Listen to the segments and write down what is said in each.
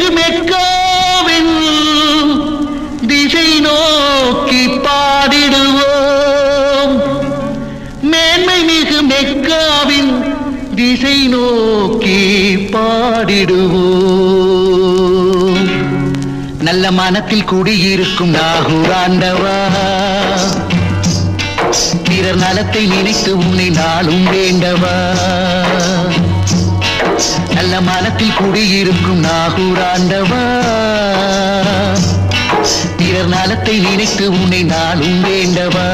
மிகு மெக்காவின் திசை நோக்கி பாடிடுவோம். மேன்மை மிகு மெக்காவின் திசை நோக்கி பாடிடுவோம். நல்ல மனத்தில் குடியிருக்கும் நாகூர் ஆண்டவா, பிறர் நலத்தை நினைத்து உன்னை நாளும் வேண்டவா. நல்ல மனத்தில் குடியிருக்கும் நாகூர் ஆண்டவா, பிறர் நலத்தை நினைத்து உன்னை நாளும் வேண்டவா.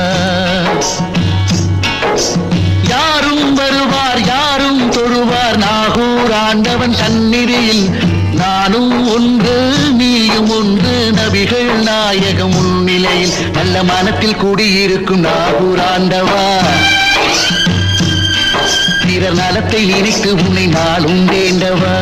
யாரும் வருவார் யாரும் தொழுவார் நாகூர் ஆண்டவன் சந்நிதியில். நானும் ஒன்று நீயும் ஒன்று நபிகள் நாயகம் முன்னிலையில். நல்ல மனத்தில் குடியிருக்கும் நாகூர் ஆண்டவா, பிறர் நலத்தை நினைத்து உன்னை நாளும் வேண்டவா.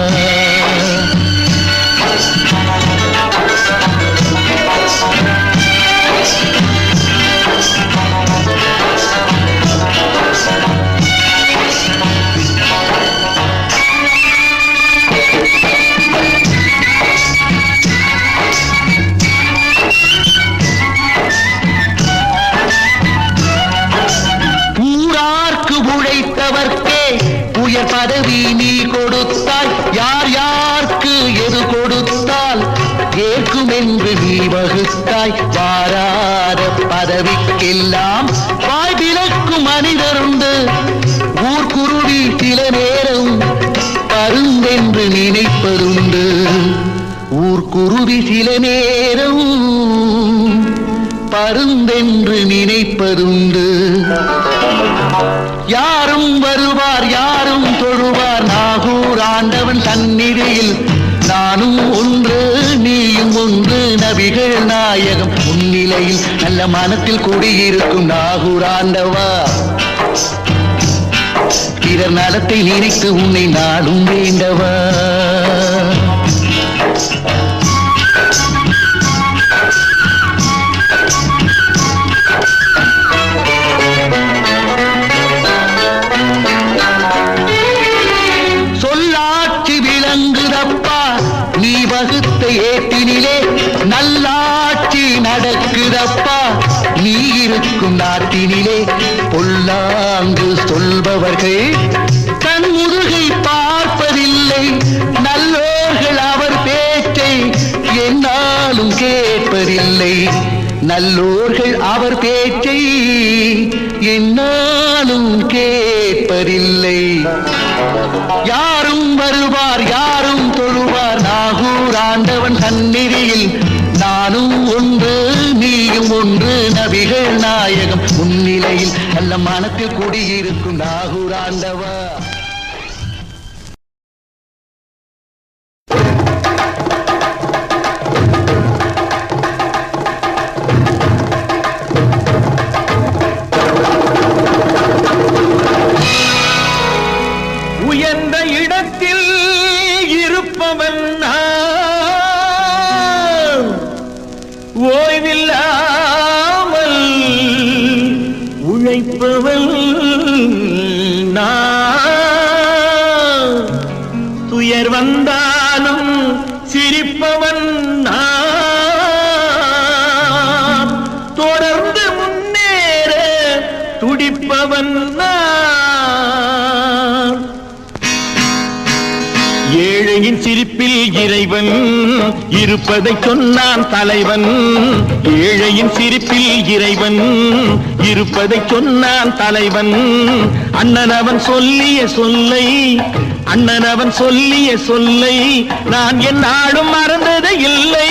உயர் பதவி நீ கொடுத்தாய், யார் யாருக்கு எது கொடுத்தால் ஏற்கும் என்று நீ வகுத்தாய். வாராத பதவிக்கெல்லாம் வாய் விலக்கும் மனிதருண்டு. ஊர்க்குருவி சில நேரம் பருந்தென்று நினைப்பதுண்டு. ஊர்க்குருவி சில நேரம் பருந்தென்று நினைப்பதுண்டு. யாரும் வருவார் யாரும் தொழுவார் நாகூர் ஆண்டவன் சந்நிதியில். நானும் ஒன்று நீயும் ஒன்று நபிகள் நாயகம் முன்னிலையில். நல்ல மனத்தில் குடியிருக்கும் நாகூர் ஆண்டவா, பிறர் நலத்தை நினைத்து உன்னை நாளும் வேண்டவா. நீ வகுத்த ஏட்டினிலே நல்லாட்சி நடக்குதப்பா. நீ இருக்கும் நாட்டினிலே பொல்லாங்கு சொல்பவர்கள் தன் முதுகை பார்ப்பதில்லை. நல்லோர்கள் அவர் பேச்சை என்னாலும் கேட்பதில்லை. நல்லோர்கள் அவர் பேச்சை என்னாலும் கேட்பதில்லை. யாரும் வருவார் யாரும் தொழுவார் நாகூர் ஆண்டவன் சந்நிதியில். நானும் ஒன்று நீயும் ஒன்று நபிகள் நாயகம் முன்னிலையில். நல்ல மனத்தில் குடியிருக்கும் நாகூர் ஆண்டவா. உயர்ந்த இடத்தில் இருப்பவன் ஓய்வில்லாமல் உழைப்பவன் துயர் வந்தாலும் சிரிப்பவன் தொடர்ந்து முன்னேற துடிப்பவன். ஏழையின் சிரிப்பில் இறைவன் இருப்பதை சொன்னான் தலைவன். ஏழையின் சிரிப்பில் இறைவன் இருப்பதை சொன்னான் தலைவன். அண்ணன் அவன் சொல்லிய சொல்லை அண்ணன் அவன் சொல்லிய சொல்லை நான் என்னாலும் மறந்தது இல்லை.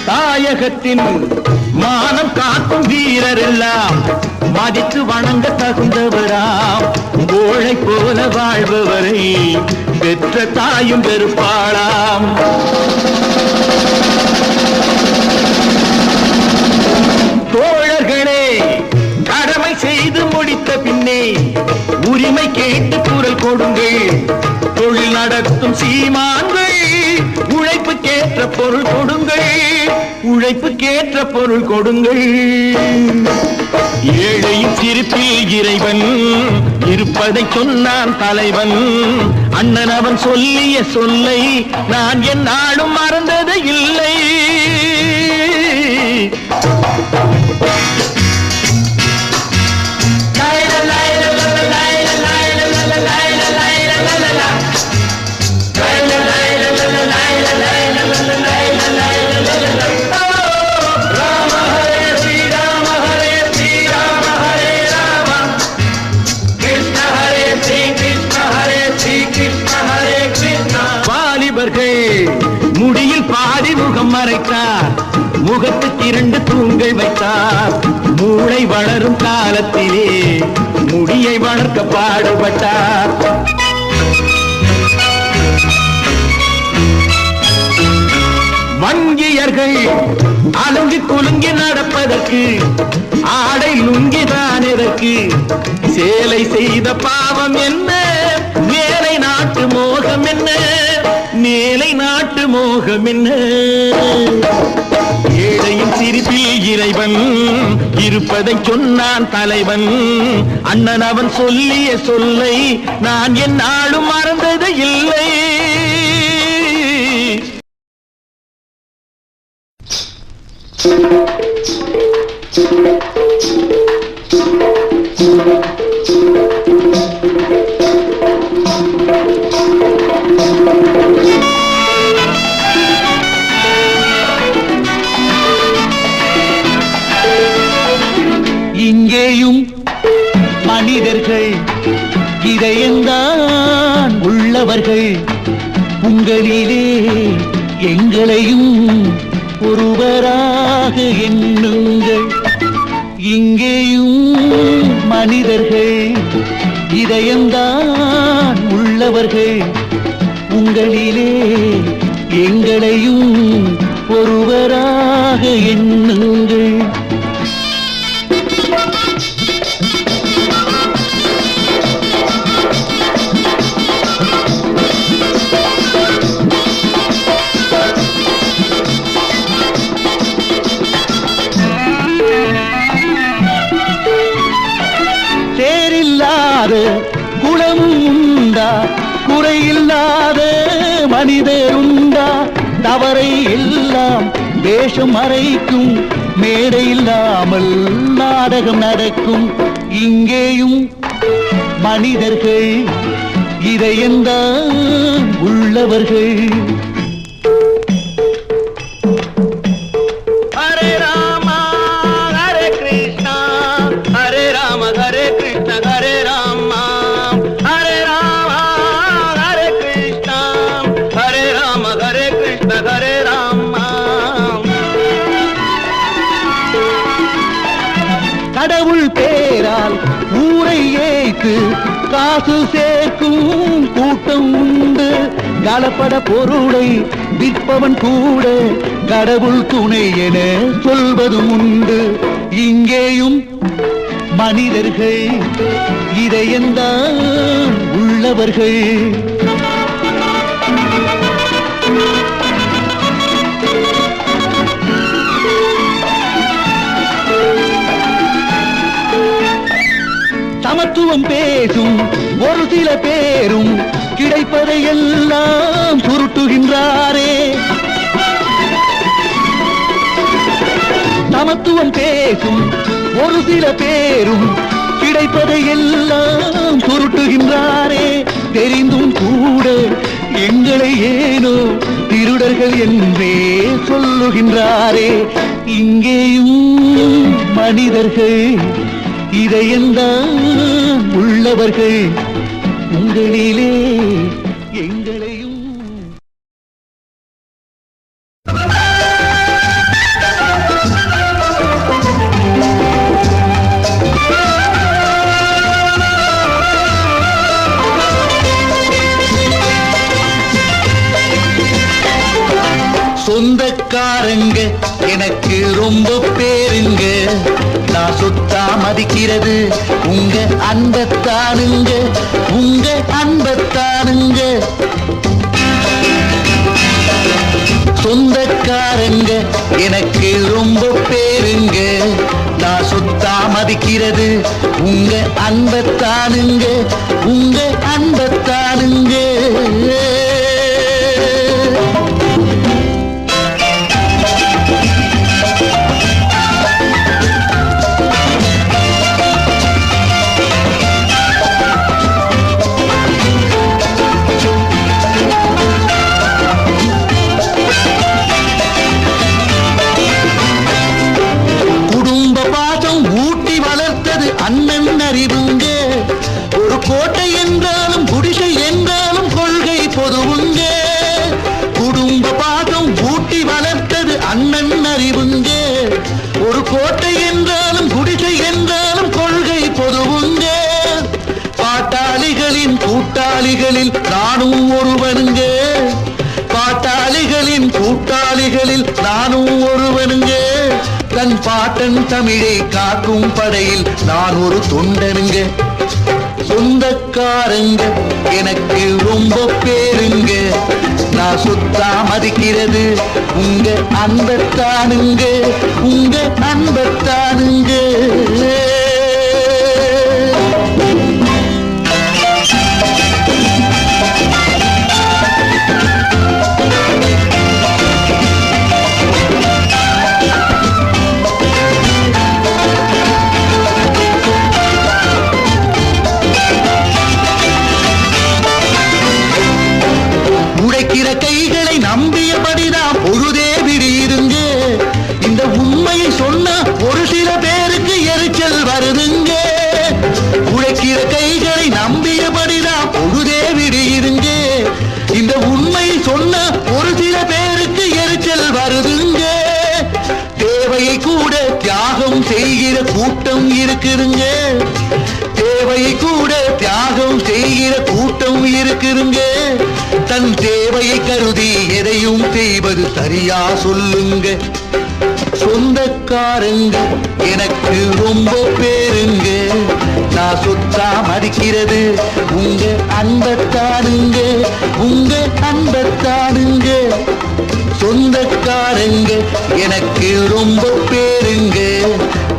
தாயகத்தின் மானம் காக்கும் வீரர் எல்லாம் மதித்து வணங்க தகுந்தவராம். கோழை போல வாழ்பவரை பெற்ற தாயும் வெறுப்பாளாம். கேட்டு குரல் கொடுங்கள். தொழில் நடத்தும் சீமான்கள் உழைப்புக்கேற்ற பொருள் கொடுங்கள். உழைப்புக்கேற்ற பொருள் கொடுங்கள். ஏழையின் சிரிப்பில் இறைவன் இருப்பதை சொன்னான் தலைவன். அண்ணன் அவன் சொல்லிய சொல்லை நான் என்னாலும் மறந்தது இல்லை. முடியில் பாதி முகம் மறைத்தார். முகத்துக்கு 2 தூண்கள் வைத்தார். மூளை வளரும் காலத்திலே முடியை வளர்க்க பாடுபட்டார். வங்கியர்கள் அலங்கு குலுங்கி நடப்பதற்கு ஆடை லுங்கிதான் எதற்கு? சேலை செய்த பாவம் என்ன? மேலை நாட்டு மோகம் என்ன? மேலை நாட்டு மோகம் என்ன? ஏழையின் சிரிப்பில் இறைவன் இருப்பதை சொன்னான் தலைவன். அண்ணன் அவன் சொல்லிய சொல்லை நான் என்னாலும் மறந்தது இல்லை. இங்கேயும் மனிதர்கள் இதயம்தான் உள்ளவர்கள். உங்களிலே எங்களையும் ஒருவராக எண்ணுங்கள். இங்கேயும் மனிதர்கள் இதயம்தான் உள்ளவர்கள். உங்களிலே எங்களையும் ஒருவராக எண்ணுங்கள். குணமும் உண்டா? குறையில்லாத மனிதர் உண்டா? தவறை எல்லாம் வேஷம் மறைக்கும். மேடை இல்லாமல் நாடகம் நடக்கும். இங்கேயும் மனிதர்கள் இதயம்தான் உள்ளவர்கள். ஹரே ராமா ஹரே கிருஷ்ணா ஹரே ராம ஹரே கிருஷ்ண ஹரே ராமா ஹரே ராமா ஹரே கிருஷ்ணா ஹரே ராம ஹரே கிருஷ்ண ஹரே ராமா. கடவுள் பேரால் ஊரை ஏய்த்து காசு சேர்க்கும் கூட்டம் உண்டு. கலப்பட பொருளை விற்பவன் கூட கடவுள் துணை என சொல்வதும் உண்டு. இங்கேயும் மனிதர்கள் இதயம்தான் உள்ளவர்கள். சமத்துவம் பேசும் ஒரு சில பேரும் கிடைப்பதை எல்லாம் சுருட்டுகின்றாரே. சமத்துவம் பேசும் ஒரு சில பேரும் கிடைப்பதை எல்லாம் சுருட்டுகின்றாரே. தெரிந்தும் கூட எங்களை ஏனோ திருடர்கள் என்றே சொல்லுகின்றாரே. இங்கேயும் மனிதர்கள் இதயம்தான் உள்ளவர்கள். உங்களிலே எங்களையும் சொந்தக்காரங்க எனக்கு ரொம்ப பேருங்க. நான் சொத்தா மதிக்கிறது உங்க அன்பத்தானுங்க, உங்க அன்பத்தானுங்க. சொந்தக்காரங்க எனக்கு ரொம்ப பேருங்க. நான் சொத்தா மதிக்கிறது உங்க அன்பத்தானுங்க, உங்க அன்பத்தானுங்க. அண்ணன் அறிவுங்க. ஒரு கோட்டை என்றாலும் குடிசை என்றாலும் கொள்கை பொதுவுங்க. குடும்ப பாகம் ஊட்டி வளர்த்தது அண்ணன் அறிவுங்க. ஒரு கோட்டை என்றாலும் குடிசை என்றாலும் கொள்கை பொதுவுங்க. பாட்டாளிகளின் கூட்டாளிகளில் நானும் ஒருவனுங்க. பாட்டாளிகளின் கூட்டாளிகளில் நானும் ஒருவனுங்க. தன் பாட்டன் தமிழை காக்கும் படையில் நான் ஒரு தொண்டனுங்க. சொந்தக்காரங்க எனக்கு ரொம்ப பேருங்க. நான் சொத்தா மதிக்கிறது உங்க அன்பத்தானுங்க, உங்க அன்பத்தானுங்க. உழைக்கிற கைகளை நம்பியபடிதான் பொழுதே விடியிருங்க. இந்த உண்மையை சொன்னா ஒரு சில பேருக்கு எரிச்சல் வருதுங்க. உழைக்கிற கைகளை நம்பியபடிதான் பொழுதே விடியிருங்க. இந்த உண்மையை சொன்னா ஒரு சில பேருக்கு எரிச்சல் வருதுங்க. தேவையை கூட தியாகம் செய்கிற கூட்டம் இருக்குதுங்க. தேவையை கூட தியாகம் செய்கிற கூட்டம் இருக்குதுங்க. தன் தேவையை கருதி எதையும் செய்வது சரியா சொல்லுங்க. சொந்தக்காரங்க எனக்கு ரொம்ப பேருங்க. நான் சொத்தா மதிக்கிறது உங்க அன்பத்தானுங்க, உங்க அன்பத்தானுங்க. சொந்தக்காரங்க எனக்கு ரொம்ப பேருங்க.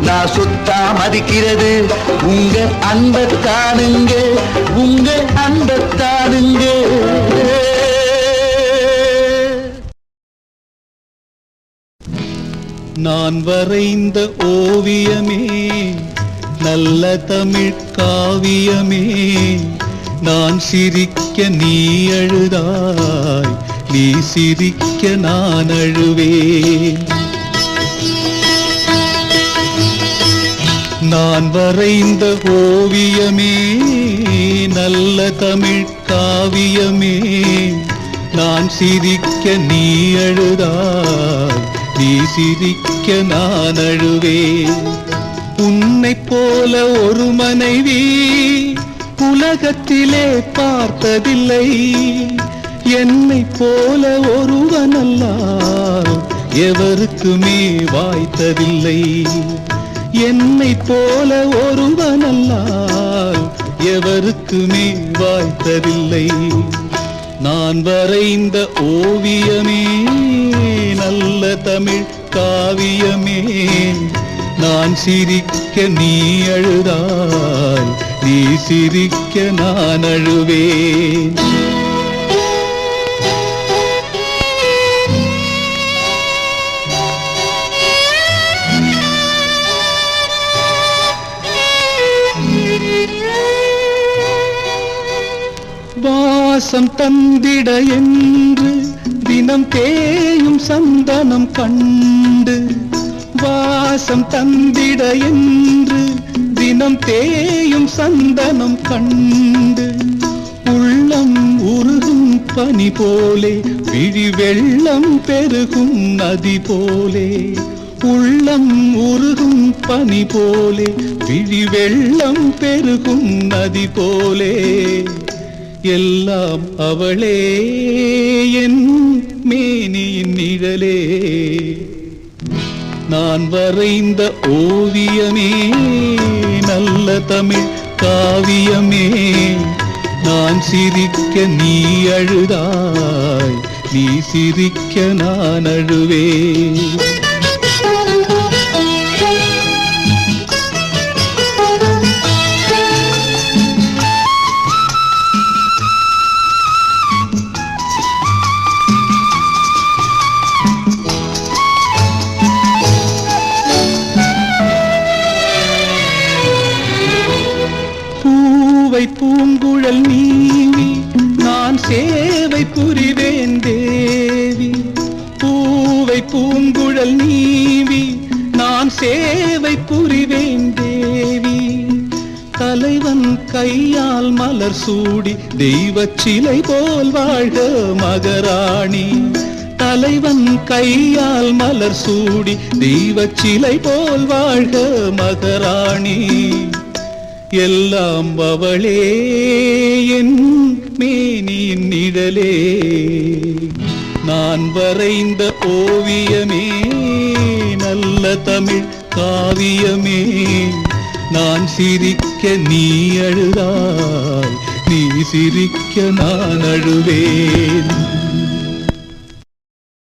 நான் சொத்தா மதிக்கிறது உங்க அன்பத்தானுங்க, உங்க அன்பத்தானுங்க. நான் வரைந்த ஓவியமே நல்ல தமிழ் காவியமே. நான் சிரிக்க நீ அழுதாய், நீ சிரிக்க நான் அழுவேன். நான் வரைந்த ஓவியமே நல்ல தமிழ் காவியமே. நான் சிரிக்க நீ அழுதாய், நீ சிரிக்க நான் அழுவேன். உன்னை போல ஒரு மனைவி உலகத்திலே பார்த்ததில்லை. என்னை போல ஒருவனல்லால் எவருக்குமே வாய்த்ததில்லை. என்னை போல ஒருவனல்லால் எவருக்குமே வாய்த்ததில்லை. நான் வரைந்த ஓவியமே நல்ல தமிழ் காவியமே. நான் சிரிக்க நீ அழுதாய், நீ சிரிக்க நான் அழுவேன். வாசம் தந்திட என்று தினம் தேயும் சந்தனம் கண்டு. வாசம் தந்திட என்று தினம் தேயும் சந்தனம் கண்டு. உள்ளம் உருகும் பனி போலே, விழி வெள்ளம் பெருகும் நதி போலே. உள்ளம் உருகும் பனி போலே, விழி வெள்ளம் பெருகும் நதி போலே. எல்லாம் அவளே என் மேனியின் நிழலே. நான் வரைந்த ஓவியமே நல்ல தமிழ் காவியமே நான் சிரிக்க நீ அழுதாய் நீ சிரிக்க நான் அழுவேன் பூவை பூங்குழல் நீவி நான் சேவை புரிவேன் தேவி பூவை பூங்குழல் நீவி நான் சேவை புரிவேன் தேவி தலைவன் கையால் மலர் சூடி தெய்வச் சிலை போல் வாழ்க மகராணி தலைவன் கையால் மலர் சூடி தெய்வச் சிலை போல் வாழ்க மகராணி எல்லாம் அவளே என் மேனியின் நிழலே நான் வரைந்த ஓவியமே நல்ல தமிழ் காவியமே நான் சிரிக்க நீ அழுதாய் நீ சிரிக்க நான் அழுவேன்